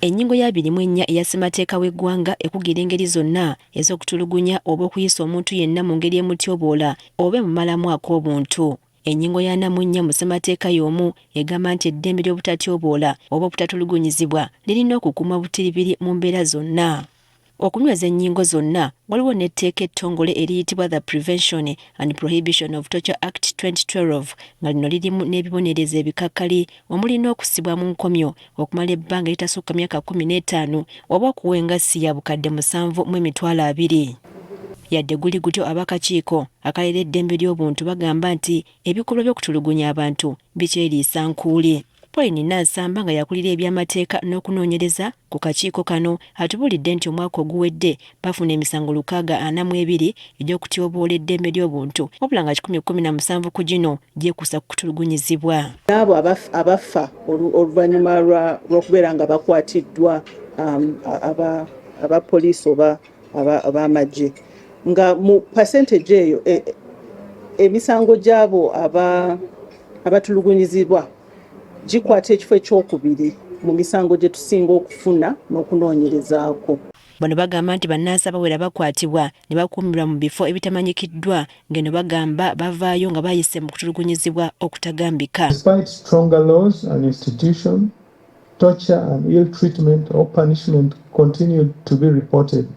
Ennyingo ya 24 eya ssemateeka w'eggwanga ekugira engeri zonna ez'okutulugunya oba okuyisa omuntu yenna mu ngeri emutyoboola oba mu malamwako obuntu. Ennyingo ya 4 mu ssemateeka y'omu egamba nti eddembe ly'obutatyoboola oba obutatulugunyizibwa lirina okukuuma butiribiri mu mbeera zonna. Okunyweza ennyingo zonna waliwo n'etteeka ettongole eriyitibwa The Prevention and Prohibition of Torture Act 2012 nga lino lirimu n'ebibonerezo ebikakkali omuli n'okusibwa mu nkomyo okumala ebbanga eritasukka myaka 15 oba okuwenga ssiya bukadde 7,200. Yadde guli gutyo ab'akakiiko akalera eddembe ly'obuntu bagamba nti ebikolwa by'okutulugunya abantu bikyeriisa nkuuli. Pauline Nansamba nga yakulira eby'amateeka n'okunoonyereza ku kakiiko kano atubulidde nti omwaka oguwedde bafuna emisango 642 egy'okutyoboola eddembe ly'obuntu wabula nga 117 ku gino gyekuusa ku kutulugunyizibwa. N'abo abafa oluvannyuma lw'okubeera nga bakwatiddwa abapoliisi oba ab'amagye nga mu percentage eyo emisango gy'abo abatulugunyizibwa gikwata ekifo ekyokubiri mu misango gye tusinga okufuna n'okunoonyerezaako. Bano bagamba nti bannansi abawera bakwatibwa ne bakuumirwa mu bifo ebitamanyikiddwa ng'eno bagamba bavaayo nga bayise mu kutulugunyizibwa okutagambika. Despite stronger laws and institutions, torture and ill treatment or punishment continued to be reported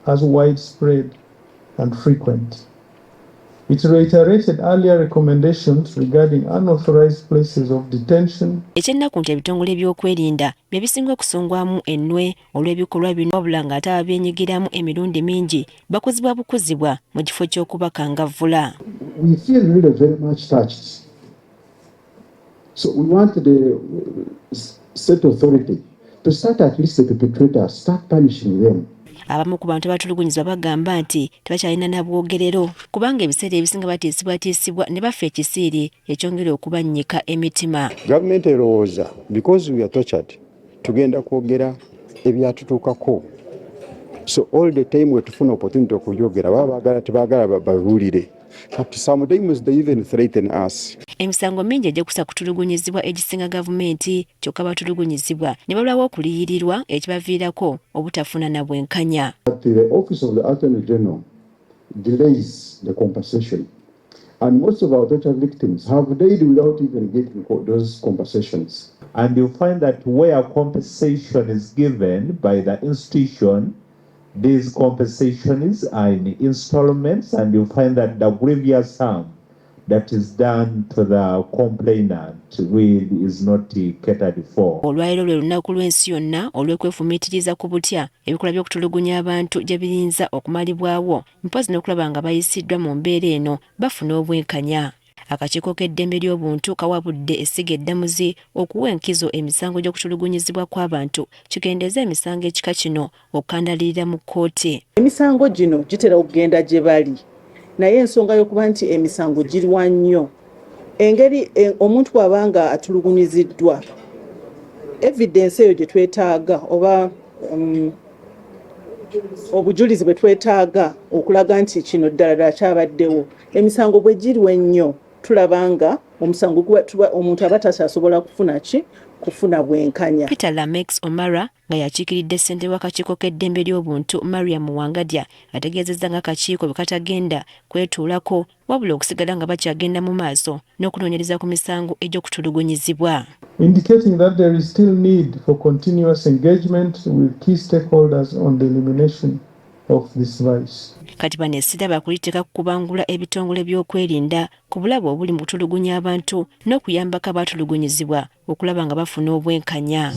as widespread and frequent. It reiterated earlier recommendations regarding unauthorized places of detention. Ekyennaku nti ebitongole by'okwerinda bye bisinga okusongwamu ennwe olw'ebikolwa bino wabula ng'ate ababyenyigiramu emirundi mingi bakuzibwa bukuzibwa mu kifo ky'okubakangavvula. We feel really very much touched. So we want the state authority to start at least the perpetrators, start punishing them. Abamu ku bantu abatulugunyizibwa bagamba nti tebakyalina na bwogerero kubanga ebiseera ebisinga batiisibwatiisibwa ne bafa ekisiiri ekyongera okubannyika emitima. Gavumenti erowooza because we are tortured tugenda kwogera ebyatutuukako. So all the time wetufuna opportunity okubyogera baba baagala tebaagala babuulire. Sometimes they even threaten us. Emisango mingi egyekuusa kutulugunyizibwa egisinga gavumenti kyokka batulugunyizibwa ne balwawo okuliyirirwa ekibaviirako obutafuna na bwenkanya. The Office of the Attorney General delays the compensation. And most of our torture victims have died without even getting those compensations. And you find that where compensation is given by the institution, these compensations are in installments, and you find that the grievous harm that is done to the complainant really is not catered for. Olwaliro lwe lunaku lw'ensi yonna olw'okwefumiitiriza ku butya ebikolwa by'okutulugunya abantu gye birinza okumalibwawo mpozi n'okulaba nga bayisiddwa mu mbeera eno bafuna obwenkanya. Akakiiko k'eddembe ly'obuntu kawabudde essiga eddamuzi okuwa enkizo emisango gy'okutulugunyizibwa kw'abantu kikendeeza emisango ekika kino okukandaalirira mu kkooti. Emisango gino gitera okugenda gye bali naye ensonga y'okuba nti emisango giriwa nnyo engeri omuntu bw'abanga atulugunyiziddwa evidence eyo gye twetaaga oba obujulizi bwe twetaaga okulaga nti kino ddala kyabaddewo emisango bwe giriwa ennyo tulabanga omusango omuntu aba tasobola kufuna bwenkanya. Peter Lamex Omara nga yakiikiridde ssentebe w'akakiiko k'eddembe ly'obuntu Mariam Wangadya ategeezezza nga akakiiko bwe katagenda kwetuulako wabula okusigala nga bakyagenda mu maaso n'okunoonyereza ku misango egy'okutulugunyizibwa. Indicating that there is still need for continuous engagement with key stakeholders on the elimination of this vice. Kati banessira bakuliteeka ku kubangula ebitongole by'okwerinda ku bulabe obuli mu kutulugunya abantu n'okuyambako abatulugunyizibwa okulaba nga bafuna obwenkanya.